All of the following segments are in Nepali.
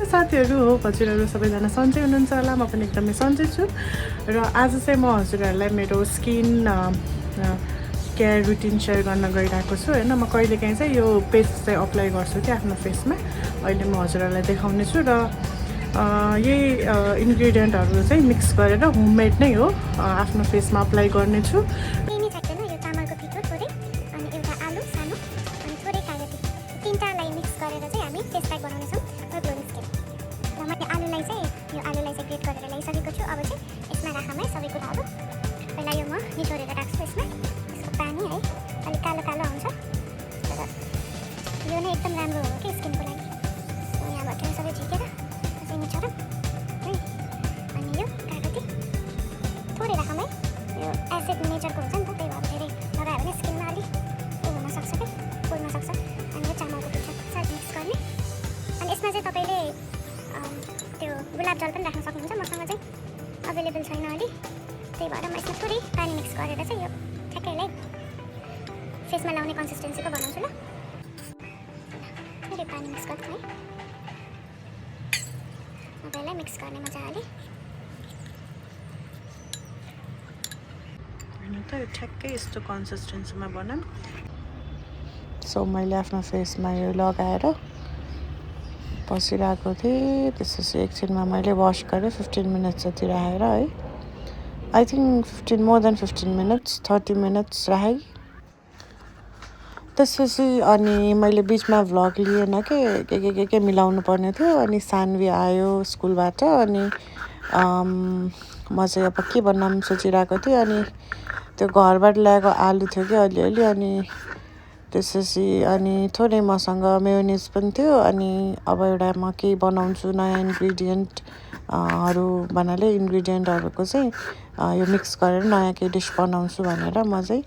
साथीहरू हो हजुरहरू सबैजना सन्चै हुनुहुन्छ होला म पनि एकदमै सन्चै छु र आज चाहिँ म हजुरहरूलाई मेरो स्किन केयर रुटिन सेयर गर्न गइरहेको छु होइन म कहिलेकाहीँ चाहिँ यो पेस्ट चाहिँ अप्लाई गर्छु कि आफ्नो फेसमा अहिले म हजुरहरूलाई देखाउने छु र यही इन्ग्रिडियन्टहरू चाहिँ मिक्स गरेर होममेड नै हो आफ्नो फेसमा अप्लाई गर्नेछु एकदम राम्रो हो कि स्किनको लागि यहाँबाट सबै झिकेर अझै निचोरौँ है अनि यो कागती थोरै राखौँ है यो एसिड नेचरको हुन्छ नि त त्यही भएर धेरै लगायो भने स्किनमा अलिक उयो हुनसक्छ कि पोल्नसक्छ अनि यो चामलको पिठो साथ मिक्स गर्ने अनि यसमा चाहिँ तपाईँले त्यो गुलाब जल पनि राख्न सक्नुहुन्छ मसँग चाहिँ अभाइलेबल छैन अहिले त्यही भएर म यसमा थोरै पानी मिक्स गरेर चाहिँ यो ठ्याक्कैलाई फेसमा लाउने कन्सिस्टेन्सीको बनाउँछु ल पानी मिक्स गर्छु है अब मिक्स गर्ने मजाले अनि त यो ठ्याक्कै यस्तो कन्सिस्टेन्सीमा बनाऊँ सो मैले आफ्नो फेसमा यो लगाएर बसिरहेको थिएँ त्यसपछि एकछिनमा मैले वास गरेँ 15 मिनट्स जति राखेर है I think 15 more than 15 minutes 30 minutes राखेँ त्यसपछि अनि मैले बिचमा भ्लग लिएन के मिलाउनु पर्ने थियो अनि सान्वी आयो स्कुलबाट अनि म चाहिँ अब के बनाऊँ सोचिरहेको थिएँ अनि त्यो घरबाट ल्याएको आलु थियो कि अलिअलि अनि त्यसपछि अनि थोरै मसँग मेयोनिज पनि थियो अनि अब एउटा म केही बनाउँछु नयाँ इन्ग्रिडियन्टहरू भन्नाले इन्ग्रिडियन्टहरूको चाहिँ यो मिक्स गरेर नयाँ केही डिस बनाउँछु भनेर म चाहिँ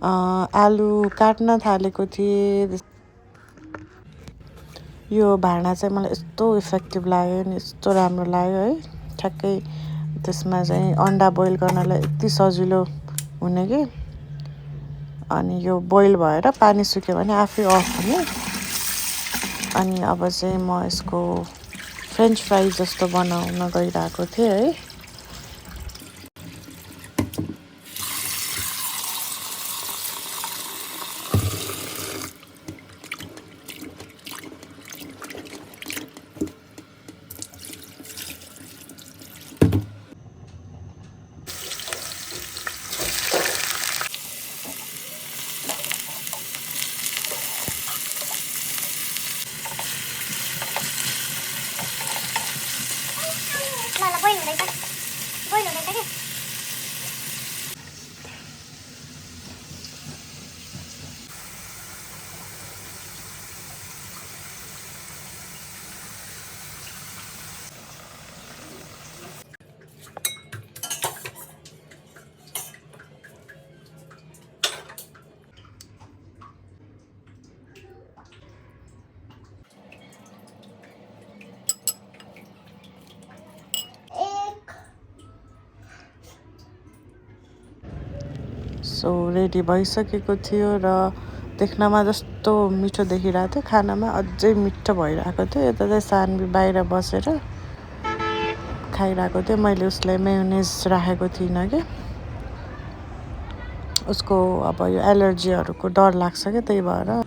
आलु काट्न थालेको थिएँ यो भाँडा चाहिँ मलाई यस्तो इफेक्टिभ लाग्यो नि यस्तो राम्रो लाग्यो है ठ्याक्कै त्यसमा चाहिँ अन्डा बोइल गर्नलाई यति सजिलो हुने कि अनि यो बोइल भएर पानी सुक्यो भने आफै अफ हुने अनि अब चाहिँ म यसको फ्रेन्च फ्राइज जस्तो बनाउन गइरहेको थिएँ है सो रेडी भइसकेको थियो र देख्नमा जस्तो मिठो देखिरहेको थियो खानामा अझै मिठो भइरहेको थियो यता चाहिँ सान्वी बाहिर बसेर खाइरहेको थियो मैले उसलाई मेयोनिज राखेको थिइनँ कि उसको अब यो एलर्जीहरूको डर लाग्छ क्या त्यही भएर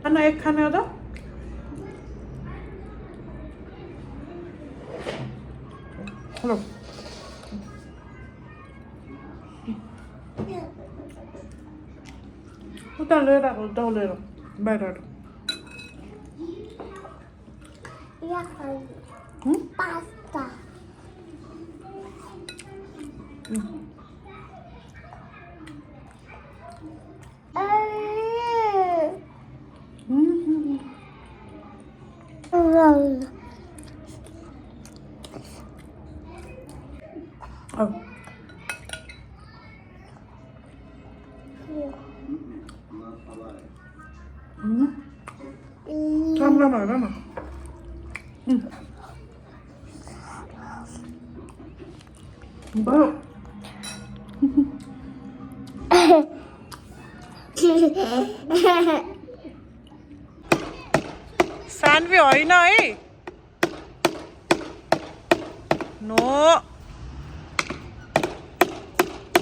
खाना एक खाने हो त हेलो उता लिएर आएको दौलेर बाहिरबाट पास्ता नौकामा हेर न भयो सान्वी होइन है नो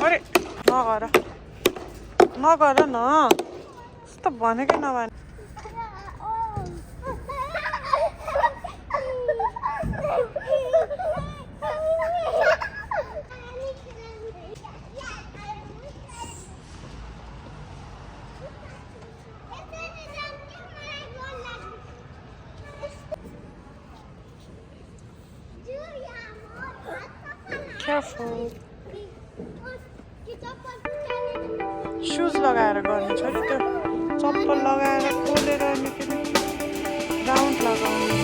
अरे नगर नगर न यस्तो भनेकै नभने Careful. Shoes लगाएर गर्नु छोरी त्यो चप्पल लगाएर खोलेर अनि फेरि राउन्ड लगाउनु